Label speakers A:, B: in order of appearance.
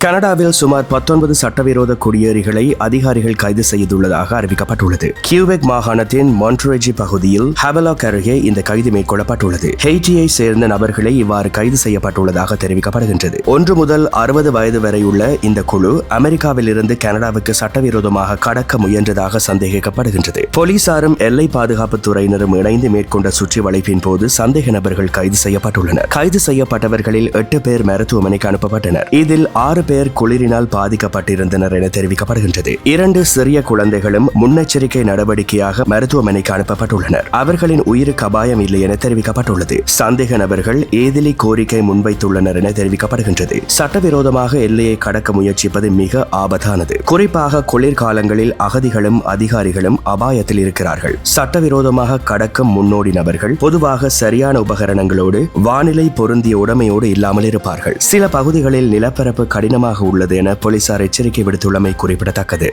A: கனடாவில் சுமார் 19 சட்டவிரோத குடியேறிகளை அதிகாரிகள் கைது செய்துள்ளதாக அறிவிக்கப்பட்டுள்ளது. கியூபெக் மாகாணத்தின் மான்ட்ரேஜி பகுதியில் ஹவலாக் அருகே இந்த கைது மேற்கொள்ளப்பட்டுள்ளது. ஹெய்ட்டியை சேர்ந்த நபர்களை இவ்வாறு கைது செய்யப்பட்டுள்ளதாக தெரிவிக்கப்படுகின்றது. 1 முதல் 60 வயது வரை உள்ள இந்த குழு அமெரிக்காவில் இருந்து கனடாவுக்கு சட்டவிரோதமாக கடக்க முயன்றதாக சந்தேகிக்கப்படுகின்றது. போலீசாரும் எல்லை பாதுகாப்பு துறையினரும் இணைந்து மேற்கொண்ட சுற்றி வளைப்பின் போது சந்தேக நபர்கள் கைது செய்யப்பட்டுள்ளனர். கைது செய்யப்பட்டவர்களில் 8 பேர் மருத்துவமனைக்கு அனுப்பப்பட்டனர். இதில் 6 பேர் குளிரினால் பாதிக்கப்பட்டிருந்தனர் என தெரிவிக்கப்படுகின்றது. 2 சிறிய குழந்தைகளும் முன்னெச்சரிக்கை நடவடிக்கையாக மருத்துவமனைக்கு அனுப்பப்பட்டுள்ளனர். அவர்களின் உயிருக்கு அபாயம் இல்லை என தெரிவிக்கப்பட்டுள்ளது. சந்தேக நபர்கள் ஏதிலி கோரிக்கை முன்வைத்துள்ளனர் என தெரிவிக்கப்படுகின்றது. சட்டவிரோதமாக எல்லையை கடக்க முயற்சிப்பது மிக ஆபத்தானது. குறிப்பாக குளிர்காலங்களில் அகதிகளும் அதிகாரிகளும் அபாயத்தில் இருக்கிறார்கள். சட்டவிரோதமாக கடக்கும் முன்னோடி நபர்கள் பொதுவாக சரியான உபகரணங்களோடு வானிலை பொருந்திய உடைமையோடு இல்லாமல் இருப்பார்கள். சில பகுதிகளில் நிலப்பரப்பு கடினமாக உள்ளது என போலீசார் எச்சரிக்கை விடுத்துள்ளமை குறிப்பிடத்தக்கது.